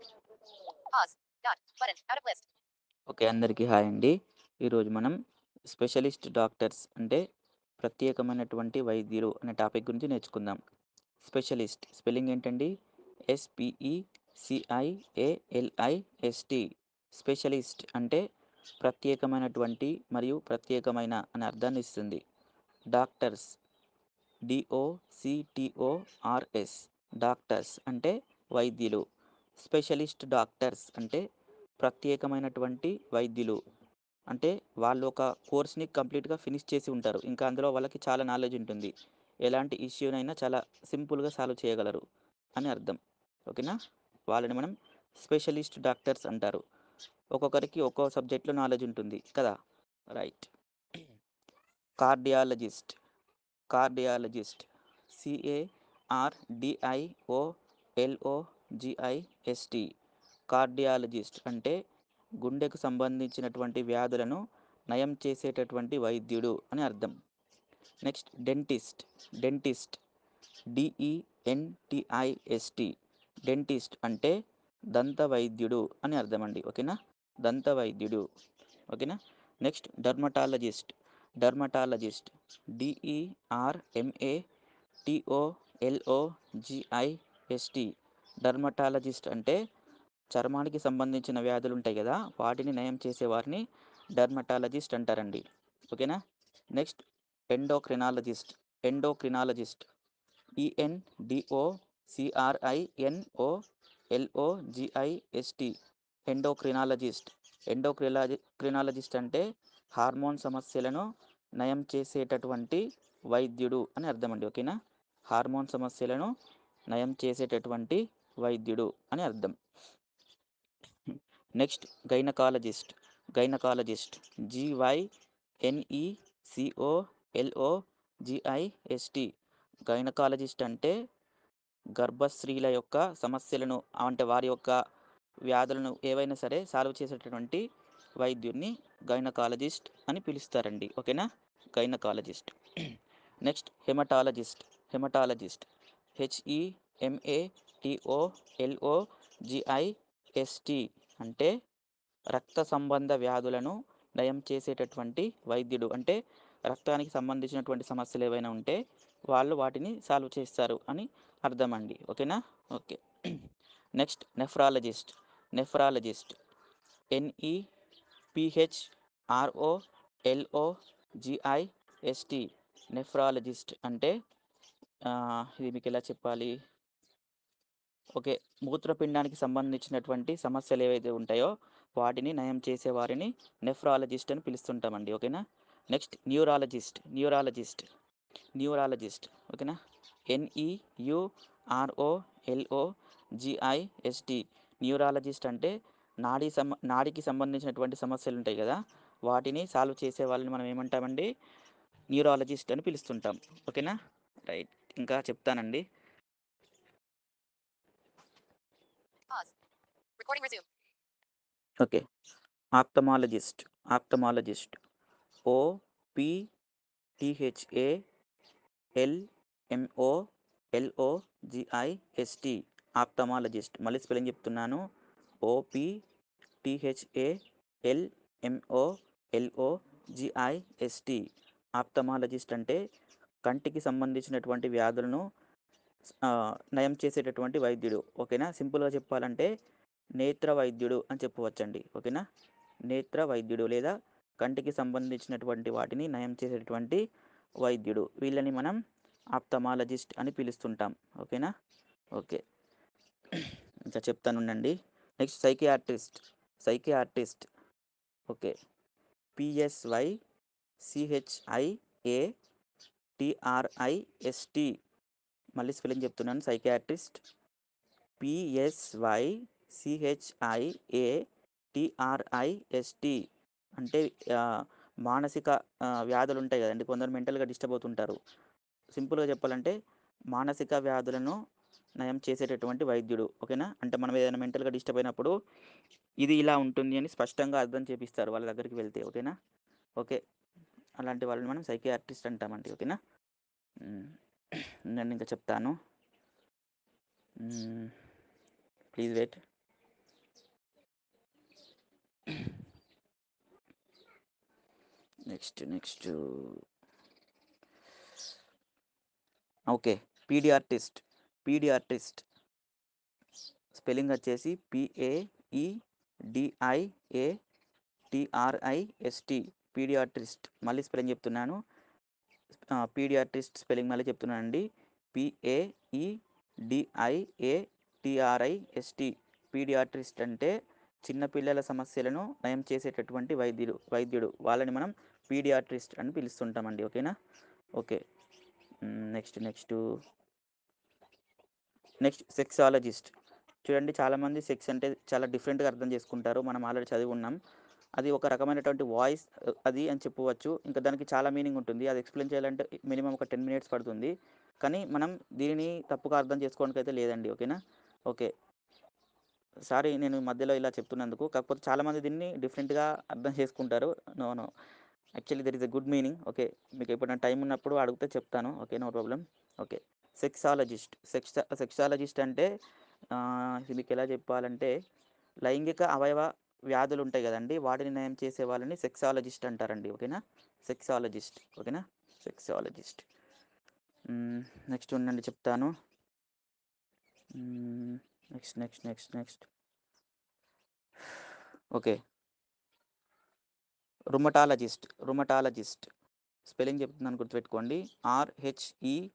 Pause. Dot. Button. Out of list. Okay. అందరికీ hi అండి. ఈరోజు మనం స్పెషలిస్ట్ డాక్టర్స్ అంటే ప్రత్యేకమైనటువంటి వైద్యులు అనే టాపిక్ గురించి నేర్చుకుందాం. స్పెషలిస్ట్ స్పెల్లింగ్ ఏంటండి? SPECIALIST. స్పెషలిస్ట్ అంటే ప్రత్యేకమైనటువంటి మరియు ప్రత్యేకమైన అనే అర్థాన్ని ఇస్తుంది. Doctors DOCTORS. డాక్టర్స్ అంటే వైద్యులు. స్పెషలిస్ట్ డాక్టర్స్ అంటే ప్రత్యేకమైనటువంటి వైద్యులు. అంటే వాళ్ళు ఒక కోర్స్‌ని కంప్లీట్‌గా ఫినిష్ చేసి ఉంటారు. ఇంకా అందులో వాళ్ళకి చాలా నాలెడ్జ్ ఉంటుంది. ఎలాంటి ఇష్యూనైనా చాలా సింపుల్‌గా సాల్వ్ చేయగలరు అని అర్థం. ఓకేనా? వాళ్ళని మనం స్పెషలిస్ట్ డాక్టర్స్ అంటారు. ఒక్కొక్కరికి ఒక్కో సబ్జెక్ట్‌లో నాలెడ్జ్ ఉంటుంది కదా! Right. Cardiologist. Cardiologist CARDIOLOGIST. Cardiologist అంటే గుండెకు సంబంధించినటువంటి వ్యాధులను నయం చేసేటటువంటి వైద్యుడు అని అర్థం. Next dentist. Dentist DENTIST. Dentist అంటే దంత వైద్యుడు అని అర్థం అండి. ఓకేనా? దంత వైద్యుడు. ఓకేనా? Next dermatologist. Dermatologist DERMATOLOGIST. Dermatologist అంటే చర్మానికి సంబంధించిన వ్యాధులు ఉంటాయి కదా, వాటిని నయం చేసే వారిని డర్మటాలజిస్ట్ అంటారండి. ఓకేనా? Next endocrinologist. Endocrinologist ENDOCRINOLOGIST. Endocrinologist. Endocrinologist అంటే హార్మోన్ సమస్యలను నయం చేసేటటువంటి వైద్యుడు అని అర్థం అండి. ఓకేనా? హార్మోన్ సమస్యలను నయం చేసేటటువంటి వైద్యుడు అని అర్థం. Next gynaecologist. Gynaecologist GYNECOLOGIST. Gynaecologist అంటే గర్భస్త్రీల యొక్క సమస్యలను అంటే వారి యొక్క వ్యాధులను ఏవైనా సరే సాల్వ్ చేసేటటువంటి వైద్యుడిని గైనకాలజిస్ట్ అని పిలుస్తారండి. ఓకేనా? Gynaecologist. Next haematologist. Haematologist HEMATOLOGIST. అంటే రక్త సంబంధ వ్యాధులను నయం చేసేటటువంటి వైద్యుడు. అంటే రక్తానికి సంబంధించినటువంటి సమస్యలు ఏవైనా ఉంటే వాళ్ళు వాటిని సాల్వ్ చేస్తారు అని అర్థం అండి. ఓకేనా? Okay. Next nephrologist. Nephrologist NEPHROLOGIST. Nephrologist అంటే ఇది మీకు ఎలా చెప్పాలి? ఓకే. మూత్రపిండానికి సంబంధించినటువంటి సమస్యలు ఏవైతే ఉంటాయో వాటిని నయం చేసే వారిని నెఫ్రాలజిస్ట్ అని పిలుస్తుంటామండి. ఓకేనా? Next neurologist. న్యూరాలజిస్ట్. న్యూరాలజిస్ట్. ఓకేనా? NEUROLOGIST. న్యూరాలజిస్ట్ అంటే నాడికి సంబంధించినటువంటి సమస్యలు ఉంటాయి కదా, వాటిని సాల్వ్ చేసే వాళ్ళని మనం ఏమంటామండి? న్యూరాలజిస్ట్ అని పిలుస్తుంటాం. ఓకేనా? రైట్. ఇంకా చెప్తానండి. Okay. Ophthalmologist. Ophthalmologist OPTHALMOLOGIST. Ophthalmologist. మళ్ళీ స్పెల్లింగ్ చెప్తున్నాను. OPTHALMOLOGIST. ఆప్థమాలజిస్ట్ అంటే కంటికి సంబంధించినటువంటి వ్యాధులను నయం చేసేటటువంటి వైద్యుడు. ఓకేనా? సింపుల్‌గా చెప్పాలంటే నేత్ర వైద్యుడు అని చెప్పవచ్చండి. ఓకేనా? నేత్ర వైద్యుడు లేదా కంటికి సంబంధించినటువంటి వాటిని నయం చేసేటటువంటి వైద్యుడు. వీళ్ళని మనం ఆప్థమాలజిస్ట్ అని పిలుస్తుంటాం. ఓకేనా? ఓకే. ఇంకా చెప్తానుండండి. Next psychiatrist. Psychiatrist okay. PSYCHIATRIST. మళ్ళీ స్పెల్లింగ్ చెప్తున్నాను. Psychiatrist PSYCHIATRIST. అంటే మానసిక వ్యాధులు ఉంటాయి కదండి. కొందరు మెంటల్‌గా డిస్టర్బ్ అవుతుంటారు. సింపుల్‌గా చెప్పాలంటే మానసిక వ్యాధులను నయం చేసేటటువంటి వైద్యుడు. ఓకేనా? అంటే మనం ఏదైనా మెంటల్‌గా డిస్టర్బ్ అయినప్పుడు ఇది ఇలా ఉంటుంది అని స్పష్టంగా అర్థం చేపిస్తారు వాళ్ళ దగ్గరికి వెళ్తే. ఓకేనా? ఓకే. అలాంటి వాళ్ళని మనం సైకియాట్రిస్ట్ అంటామండి. ఓకేనా? నేను ఇంకా చెప్తాను. Please wait. Next okay. Paediatrist. Paediatrist spelling వచ్చేసి PAEDIATRIST. పీడియాట్రిస్ట్. మళ్ళీ స్పెల్లింగ్ చెప్తున్నాను. పీడియాట్రిస్ట్ స్పెల్లింగ్ మళ్ళీ చెప్తున్నానండి. PAEDIATRIST. పీడియాట్రిస్ట్ అంటే చిన్న పిల్లల సమస్యలను నయం చేసేటటువంటి వైద్యుడు. వాళ్ళని మనం పీడియాట్రిస్ట్ అని పిలుస్తుంటామండి. ఓకేనా? ఓకే. Next sexologist. చూడండి, చాలామంది సెక్స్ అంటే చాలా డిఫరెంట్‌గా అర్థం చేసుకుంటారు. మనం ఆల్రెడీ చదివి ఉన్నాం. అది ఒక రకమైనటువంటి వాయిస్ అది అని చెప్పవచ్చు. ఇంకా దానికి చాలా మీనింగ్ ఉంటుంది. అది ఎక్స్‌ప్లెయిన్ చేయాలంటే మినిమమ్ ఒక 10 మినిట్స్ పడుతుంది. కానీ మనం దీనిని తప్పుగా అర్థం చేసుకోవడానికైతే లేదండి. ఓకేనా? ఓకే. సారీ నేను మధ్యలో ఇలా చెప్తున్నందుకు. కాకపోతే చాలామంది దీన్ని డిఫరెంట్‌గా అర్థం చేసుకుంటారు. No, no. Actually there is a good meaning. Okay. మీకు ఎప్పుడైనా టైం ఉన్నప్పుడు అడిగితే చెప్తాను. Okay. No problem. Okay. Sexologist. Sexologist అంటే ఇది మీకెలా చెప్పాలంటే లైంగిక అవయవ వ్యాధులుంటాయి గదండీ! వాటిని నయం చేసే వాళ్ళని సెక్సాలజిస్ట్ అంటారండి. ఓకేనా? సెక్సాలజిస్ట్. ఓకేనా? సెక్సాలజిస్ట్. హ్మ్. నెక్స్ట్ ఉండండి చెప్తాను. హ్మ్. నెక్స్ట్. ఓకే. రుమటాలజిస్ట్. స్పెల్లింగ్ చెప్తున్నాను గుర్తుపెట్టుకోండి. RHEUMATOLOGIST.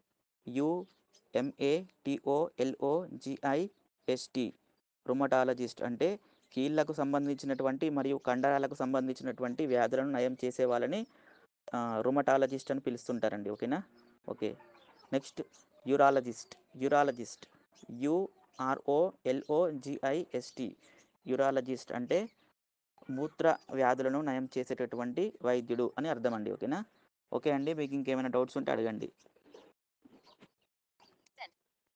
రుమటాలజిస్ట్ అంటే కీళ్ళకు సంబంధించినటువంటి మరియు కండరాలకు సంబంధించినటువంటి వ్యాధులను నయం చేసే వాళ్ళని రుమటాలజిస్ట్ అని పిలుస్తుంటారండి. ఓకేనా? Okay. Next urologist. UROLOGIST. Urologist అంటే మూత్ర వ్యాధులను నయం చేసేటటువంటి వైద్యుడు అని అర్థమండి. ఓకేనా? ఓకే అండి. మీకు ఇంకేమైనా డౌట్స్ ఉంటే అడగండి.